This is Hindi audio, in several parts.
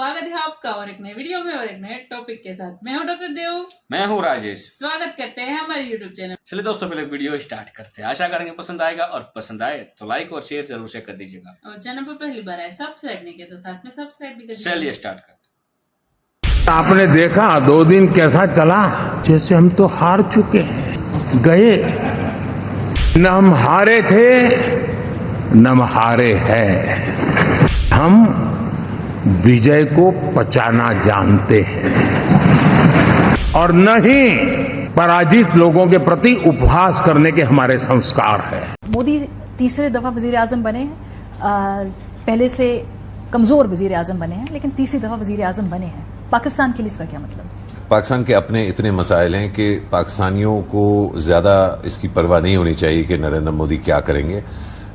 स्वागत है आपका और एक नए वीडियो में और एक नए टॉपिक के साथ। मैं हूं डॉक्टर देव, मैं हूं राजेश। स्वागत करते हैं हमारे यूट्यूब चैनल। चलिए दोस्तों, पहले वीडियो स्टार्ट करते हैं। आशा करेंगे पसंद आएगा और पसंद आए तो लाइक और शेयर जरूर से कर दीजिएगा और चैनल पर पहली बार आए सब्सक्राइब नहीं किया तो साथ में सब्सक्राइब भी कर दीजिए। चलिए स्टार्ट करते आपने देखा 2 दिन कैसा चला, जैसे हम तो हार चुके हैं, गए न हम हारे थे न हम हारे हैं, हम विजय को पचाना जानते हैं और न ही पराजित लोगों के प्रति उपहास करने के हमारे संस्कार है। मोदी तीसरे दफा वजीर आजम बने हैं, पहले से कमजोर वजीर आजम बने हैं, लेकिन तीसरी दफा वजीर आजम बने हैं। पाकिस्तान के लिए इसका क्या मतलब? पाकिस्तान के अपने इतने मसाइल हैं कि पाकिस्तानियों को ज्यादा इसकी परवाह नहीं होनी चाहिए कि नरेंद्र मोदी क्या करेंगे,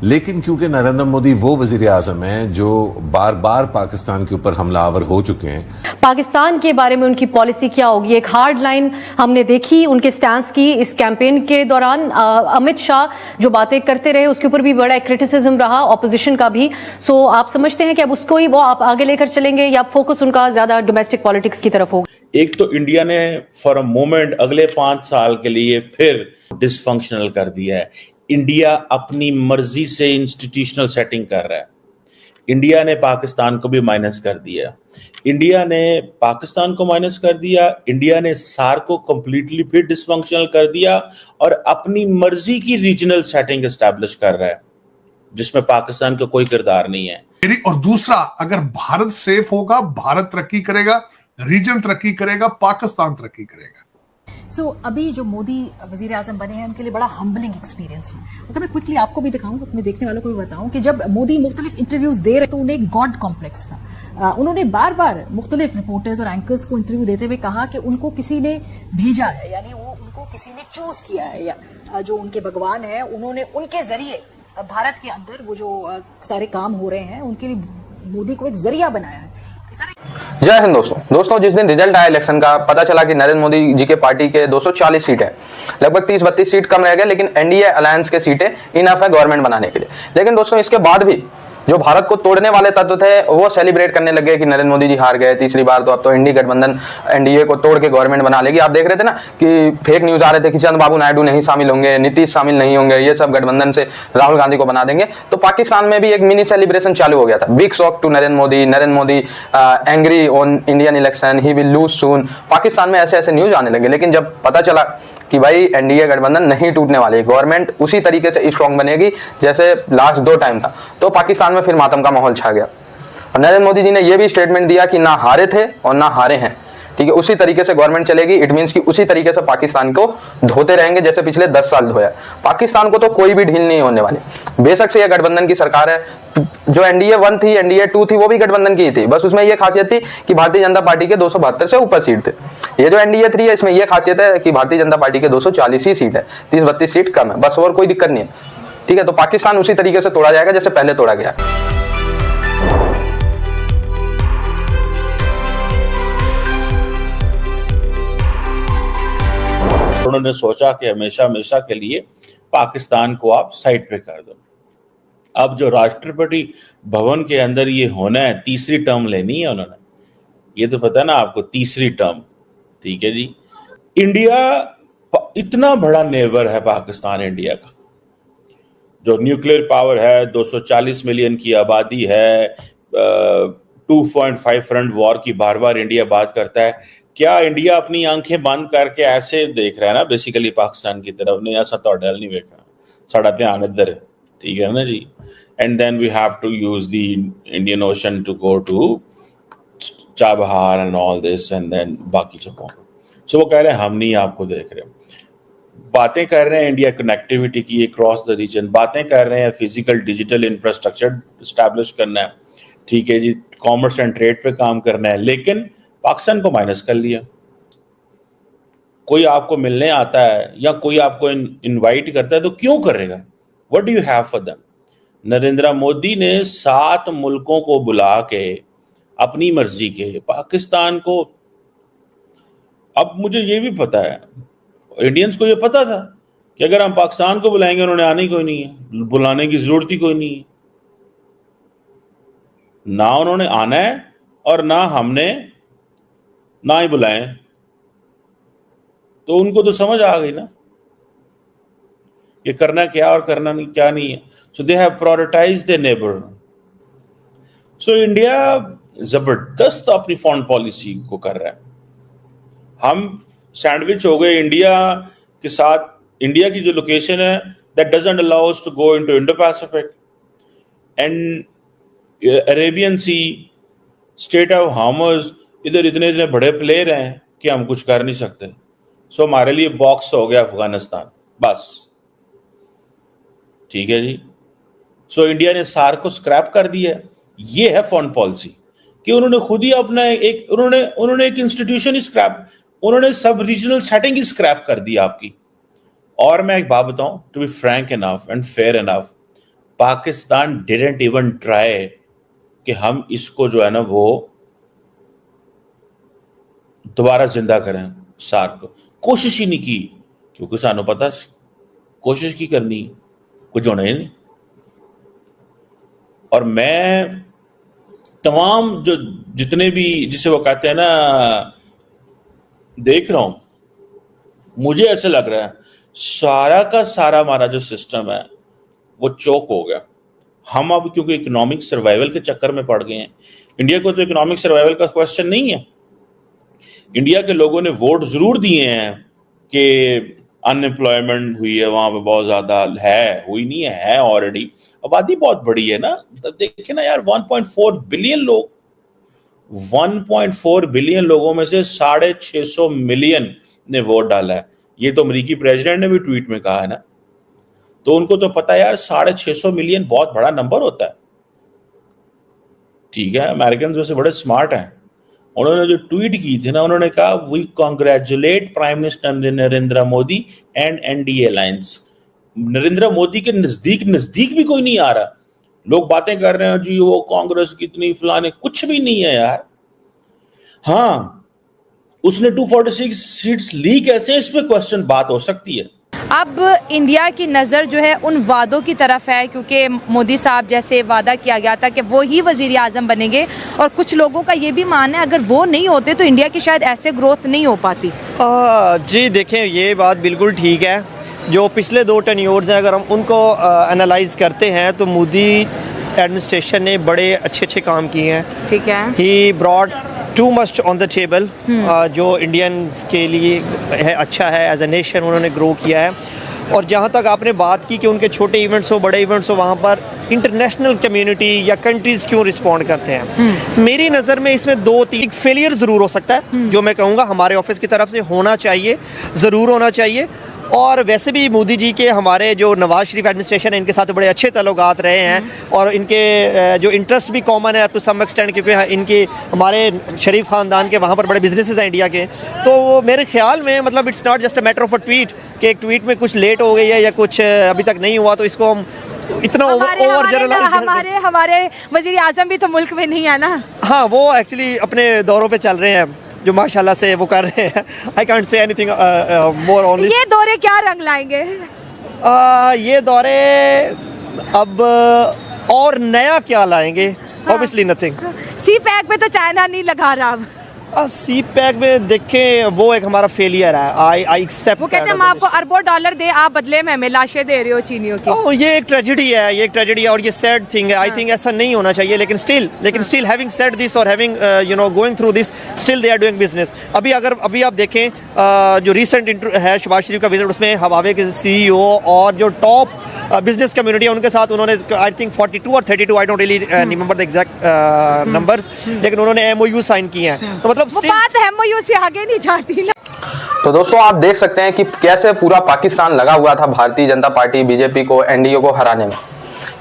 लेकिन क्योंकि नरेंद्र मोदी वो वजीर आजम हैं जो बार बार पाकिस्तान के ऊपर हमलावर हो चुके हैं। पाकिस्तान के बारे में उनकी पॉलिसी क्या होगी, एक हार्ड लाइन हमने देखी उनके स्टैंस की इस कैंपेन के दौरान। अमित शाह जो बातें करते रहे उसके ऊपर भी बड़ा क्रिटिसिज्म रहा ऑपोजिशन का भी। सो आप समझते हैं कि अब उसको ही वो आप आगे लेकर चलेंगे या फोकस उनका ज्यादा डोमेस्टिक पॉलिटिक्स की तरफ होगा? एक तो इंडिया ने फॉर अ मोमेंट अगले 5 साल के लिए फिर डिसफंक्शनल कर दिया है। इंडिया अपनी मर्जी से इंस्टीट्यूशनल सेटिंग कर रहा है। इंडिया ने पाकिस्तान को भी माइनस कर दिया, इंडिया ने पाकिस्तान को माइनस कर दिया, इंडिया ने सार्क को कंप्लीटली फिर डिसफंक्शनल कर दिया और अपनी मर्जी की रीजनल सेटिंग एस्टैब्लिश कर रहा है जिसमें पाकिस्तान का कोई किरदार नहीं है। और दूसरा, अगर भारत सेफ होगा, भारत तरक्की करेगा, रीजन तरक्की करेगा, पाकिस्तान तरक्की करेगा। अभी जो मोदी वजीर आजम बने हैं उनके लिए बड़ा हम्बलिंग एक्सपीरियंस है। अगर मैं क्विकली आपको भी दिखाऊं, अपने देखने वालों को भी बताऊं कि जब मोदी मुख्तलिफ इंटरव्यूज दे रहे तो उन्हें एक गॉड कॉम्प्लेक्स था। उन्होंने बार बार मुख्तलिफ रिपोर्टर्स और एंकर्स को इंटरव्यू देते हुए कहा कि उनको किसी ने भेजा है, यानी वो उनको किसी ने चूज किया है, या जो उनके भगवान है उन्होंने उनके जरिए भारत के अंदर वो जो सारे काम हो रहे हैं उनके लिए मोदी को एक जरिया बनाया है। जय हिंद दोस्तों, जिस दिन रिजल्ट आया इलेक्शन का, पता चला कि नरेंद्र मोदी जी के पार्टी के 240 सीट है, लगभग 30-32 सीट कम रह गए, लेकिन एनडीए अलायंस के सीटें इनफ है गवर्नमेंट बनाने के लिए। लेकिन दोस्तों इसके बाद भी जो भारत को तोड़ने वाले तत्व थे वो सेलिब्रेट करने लगे कि नरेंद्र मोदी जी हार गए तीसरी बार, तो अब तो इंडी गठबंधन एनडीए को तोड़ के गवर्नमेंट बना लेगी। आप देख रहे थे ना कि फेक न्यूज आ रहे थे कि चंद्रबाबू नायडू नहीं शामिल होंगे, नीतीश शामिल नहीं होंगे, ये सब गठबंधन से राहुल गांधी को बना देंगे। तो पाकिस्तान में भी एक मिनी सेलिब्रेशन चालू हो गया था। Big shock to Narendra Modi angry on Indian election, he will lose soon. Pakistan में ऐसे ऐसे न्यूज आने लगे, लेकिन जब पता चला कि भाई एनडीए गठबंधन नहीं टूटने वाली, गवर्नमेंट उसी तरीके से स्ट्रॉन्ग बनेगी जैसे लास्ट 2 टाइम था, तो पाकिस्तान में फिर मातम का माहौल छा गया। और नरेंद्र मोदी जी ने यह भी स्टेटमेंट दिया कि ना हारे थे और ना हारे हैं, ठीक है, उसी तरीके से गवर्नमेंट चलेगी। इट मींस कि उसी तरीके से पाकिस्तान को धोते रहेंगे जैसे पिछले 10 साल धोया। पाकिस्तान को तो कोई भी ढील नहीं होने वाली। बेशक से यह गठबंधन की सरकार है, जो एनडीए 1 थी, एनडीए 2 थी, वो भी गठबंधन की थी, बस उसमें यह खासियत थी कि भारतीय जनता पार्टी के 272 से ऊपर सीट थे। ये जो एनडीए 3 है, इसमें यह खासियत है कि भारतीय जनता पार्टी के 240 ही सीट है, 30-32 सीट कम है, बस और कोई दिक्कत नहीं है, ठीक है। तो पाकिस्तान उसी तरीके से तोड़ा जाएगा जैसे पहले तोड़ा गया। उन्होंने सोचा कि हमेशा हमेशा के लिए पाकिस्तान को आप साइड पे कर दो। अब जो राष्ट्रपति भवन के अंदर ये होना है, तीसरी टर्म लेनी है उन्होंने, ये तो पता है ना आपको, तीसरी टर्म, ठीक है जी। इंडिया इतना बड़ा नेबर है पाकिस्तान इंडिया का, जो न्यूक्लियर पावर है, 240 मिलियन की आबादी है, 2.5 फ्रंट वॉर की बार बार इंडिया बात करता है। क्या इंडिया अपनी आंखें बंद करके ऐसे देख रहा है ना बेसिकली पाकिस्तान की तरफ? नहीं, ऐसा तो डल नहीं देखा, साड़ा ध्यान इधर है, ठीक है ना जी। And then we have to use the Indian Ocean to go to Chabahar and all this and then बाकी जगहों। सो वो कह रहे हैं हम नहीं आपको देख रहे। बातें कर रहे हैं इंडिया कनेक्टिविटी की क्रॉस द रीजन, बातें कर रहे हैं फिजिकल डिजिटल इंफ्रास्ट्रक्चर स्टैब्लिश करना है, ठीक है जी, कॉमर्स एंड ट्रेड पे काम करना है, लेकिन पाकिस्तान को माइनस कर लिया। कोई आपको मिलने आता है या कोई आपको इनवाइट करता है तो क्यों करेगा? What do you have for them? Narendra Modi ने 7 मुल्कों को बुला के अपनी मर्जी के पाकिस्तान को, अब मुझे ये भी पता है, इंडियंस को ये पता था कि अगर हम पाकिस्तान को बुलाएंगे उन्होंने आने ही कोई नहीं है, बुलाने की जरूरत ही कोई नहीं है। ना उन्होंने आना है और ना हमने ना ही बुलाए, तो उनको तो समझ आ गई ना कि करना क्या और करना नहीं क्या नहीं है। So they have prioritise the neighbour. So India जबरदस्त अपनी फॉरेन पॉलिसी को कर रहा है। हम सैंडविच हो गए इंडिया के साथ। इंडिया की जो लोकेशन है that doesn't allow us to go into Indo Pacific and Arabian Sea, Strait of Hormuz, इधर इतने बड़े प्लेयर हैं कि हम कुछ कर नहीं सकते। सो हमारे लिए बॉक्स हो गया अफगानिस्तान, बस। ठीक है जी। सो इंडिया ने सार को स्क्रैप कर दिया। ये है फॉरेन पॉलिसी कि उन्होंने खुद ही अपना उन्होंने एक इंस्टीट्यूशन ही स्क्रैप, उन्होंने सब रीजनल सेटिंग ही स्क्रैप कर दी आपकी। और मैं एक बात बताऊं, to be frank enough and fair enough, Pakistan didn't even try कि हम इसको जो है ना वो दोबारा जिंदा करें। सार्क को कोशिश ही नहीं की, क्योंकि सानू पता कोशिश की करनी कुछ होना ही नहीं। और मैं तमाम जो जितने भी जिसे वो कहते हैं ना देख रहा हूं, मुझे ऐसे लग रहा है सारा का सारा हमारा जो सिस्टम है वो चोक हो गया। हम अब क्योंकि इकोनॉमिक सर्वाइवल के चक्कर में पड़ गए हैं। इंडिया को तो इकोनॉमिक सर्वाइवल का क्वेश्चन नहीं है। इंडिया के लोगों ने वोट जरूर दिए हैं कि अनएम्प्लॉयमेंट हुई है वहां पे बहुत ज्यादा है, हुई नहीं है ऑलरेडी। आबादी बहुत बड़ी है ना, देखिए ना यार, 1.4 बिलियन लोग, 1.4 बिलियन लोगों में से 650 मिलियन ने वोट डाला है। ये तो अमेरिकी प्रेसिडेंट ने भी ट्वीट में कहा है ना। तो उनको तो पता है यार 650 मिलियन बहुत बड़ा नंबर होता है। ठीक है, अमेरिकन वैसे बड़े स्मार्ट हैं। उन्होंने जो ट्वीट की थी ना, उन्होंने कहा we congratulate prime minister Narendra Modi and NDA alliance. Narendra Modi के नजदीक भी कोई नहीं आ रहा। लोग बातें कर रहे हैं जी वो कांग्रेस कितनी फलाने, कुछ भी नहीं है यार। हाँ, उसने 246 सीट्स ली कैसे, इस पे क्वेश्चन बात हो सकती है। अब इंडिया की नज़र जो है उन वादों की तरफ है, क्योंकि मोदी साहब जैसे वादा किया गया था कि वो ही वज़ीर आज़म बनेंगे, और कुछ लोगों का ये भी मानना है अगर वो नहीं होते तो इंडिया की शायद ऐसे ग्रोथ नहीं हो पाती। जी देखें, ये बात बिल्कुल ठीक है। जो पिछले 2 टेन्योर्स हैं, अगर हम उनको एनालाइज करते हैं तो मोदी एडमिनिस्ट्रेशन ने बड़े अच्छे काम किए हैं। ठीक है, he brought too much on the table, जो इंडियंस के लिए है अच्छा है। एज ए नेशन उन्होंने ग्रो किया है। और जहाँ तक आपने बात की कि उनके छोटे इवेंट्स हो बड़े इवेंट्स हो, वहाँ पर इंटरनेशनल कम्युनिटी या कंट्रीज़ क्यों रिस्पॉन्ड करते हैं। मेरी नज़र में इसमें 2-3 फेलियर ज़रूर हो सकता है, जो मैं कहूँगा हमारे ऑफिस की तरफ से होना चाहिए, ज़रूर होना चाहिए। और वैसे भी मोदी जी के हमारे जो नवाज शरीफ एडमिनिस्ट्रेशन है, इनके साथ बड़े अच्छे ताल्लुकात रहे हैं, और इनके जो इंटरेस्ट भी कॉमन है टू सम एक्सटेंड, क्योंकि इनके हमारे शरीफ ख़ानदान के वहाँ पर बड़े बिजनेसेस हैं इंडिया के। तो मेरे ख्याल में मतलब it's not just a matter of a tweet कि एक ट्वीट में कुछ लेट हो गई है या कुछ अभी तक नहीं हुआ, तो इसको हम इतना ओवर जनरलाइज। हमारे वज़ीर आज़म भी तो मुल्क में नहीं है ना। हाँ, वो एक्चुअली अपने दौरों पे चल रहे हैं, जो माशाल्लाह से वो कर रहे हैं। I can't say anything more on this. ये दौरे क्या रंग लाएंगे? ये दौरे अब और नया क्या लाएंगे? Obviously nothing. सी पैक पे तो चाइना नहीं लगा रहा अब। सी पैक में देखें, वो एक हमारा फेलियर है। I accept. वो कहते हैं हम आपको अरबों डॉलर दे, आप बदले में हमें लाशें दे रहे हो चीनियों की। ये एक ट्रेजेडी है, ये एक ट्रेजेडी है और ये सैड थिंग है। आई थिंक ऐसा नहीं होना चाहिए, लेकिन स्टिल हैविंग सेड दिस और having going through this, still they are doing business. अभी आप देखें जो रिसेंट है शहबाज शरीफ का विजिट, उसमें हवावे के CEO और जो टॉप बिजनेस कम्युनिटी है उनके साथ उन्होंने आई थिंक 42 और 32, I don't really remember the exact numbers, लेकिन उन्होंने MOU साइन किए हैं। तो मतलब वो बात MOU से आगे नहीं जाती ना। तो दोस्तों आप देख सकते हैं कि कैसे पूरा पाकिस्तान लगा हुआ था भारतीय जनता पार्टी बीजेपी को, NDA को हराने में।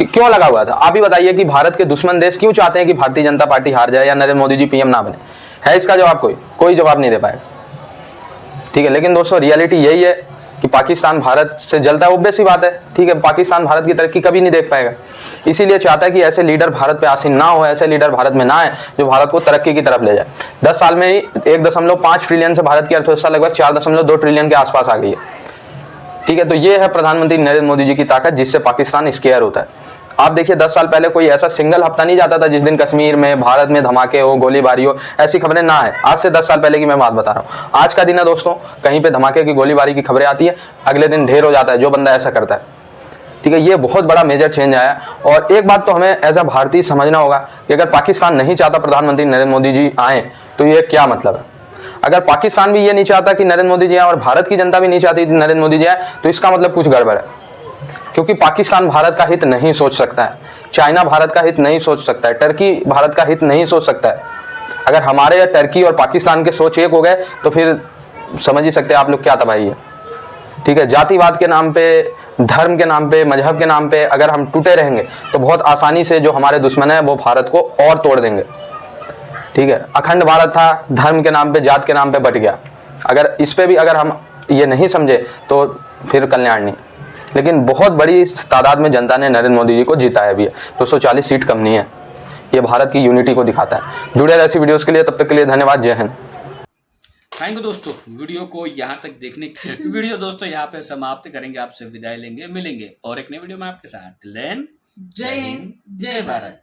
क्यों लगा हुआ था आप ही बताइए कि भारत के दुश्मन देश क्यों चाहते हैं कि भारतीय जनता पार्टी हार जाए या नरेंद्र मोदी जी PM ना बने? है इसका जवाब? कोई जवाब नहीं दे पाएगा। ठीक है, लेकिन दोस्तों रियलिटी यही है कि पाकिस्तान भारत से जलता है, ऑब्वियस सी बात है। ठीक है, पाकिस्तान भारत की तरक्की कभी नहीं देख पाएगा, इसीलिए चाहता है कि ऐसे लीडर भारत पे आसीन ना हो, ऐसे लीडर भारत में ना आए जो भारत को तरक्की की तरफ ले जाए। 10 साल में ही 1.5 ट्रिलियन से भारत की अर्थव्यवस्था लगभग 4.2 ट्रिलियन के आसपास आ गई है। ठीक है, तो ये है प्रधानमंत्री नरेंद्र मोदी जी की ताकत, जिससे पाकिस्तान स्केयर होता है। आप देखिए 10 साल पहले कोई ऐसा सिंगल हफ्ता नहीं जाता था जिस दिन कश्मीर में, भारत में धमाके हो, गोलीबारी हो, ऐसी खबरें ना है। आज से 10 साल पहले की मैं बात बता रहा हूँ। आज का दिन है दोस्तों, कहीं पे धमाके की, गोलीबारी की खबरें आती है, अगले दिन ढेर हो जाता है जो बंदा ऐसा करता है। ठीक है, ये बहुत बड़ा मेजर चेंज आया। और एक बात तो हमें एज अ भारतीय समझना होगा कि अगर पाकिस्तान नहीं चाहता प्रधानमंत्री नरेंद्र मोदी जी आए तो ये क्या मतलब है। अगर पाकिस्तान भी ये नहीं चाहता कि नरेंद्र मोदी जी आए और भारत की जनता भी नहीं चाहती नरेंद्र मोदी जी आए तो इसका मतलब कुछ गड़बड़ है। क्योंकि पाकिस्तान भारत का हित नहीं सोच सकता है, चाइना भारत का हित नहीं सोच सकता है, टर्की भारत का हित नहीं सोच सकता है। अगर हमारे टर्की और पाकिस्तान के सोच एक हो गए तो फिर समझ ही सकते हैं आप लोग क्या तबाही है। ठीक है, जातिवाद के नाम पे, धर्म के नाम पे, मजहब के नाम पे अगर हम टूटे रहेंगे तो बहुत आसानी से जो हमारे दुश्मन है वो भारत को और तोड़ देंगे। ठीक है, अखंड भारत था, धर्म के नाम पे, जात के नाम पे बट गया। अगर इस पे भी अगर हम ये नहीं समझे तो फिर कल्याण नहीं। लेकिन बहुत बड़ी तादाद में जनता ने नरेंद्र मोदी जी को जिताया भी है, 240 सीट कम नहीं है। ये भारत की यूनिटी को दिखाता है। जुड़े रहे ऐसी वीडियोस के लिए, तब तक के लिए धन्यवाद। जय हिंद। थैंक यू दोस्तों, वीडियो को यहाँ तक देखने वीडियो दोस्तों यहाँ पे समाप्त करेंगे, आपसे विदाई लेंगे, मिलेंगे और एक नई वीडियो में आपके साथ। टिल देन, जय हिंद, जय भारत।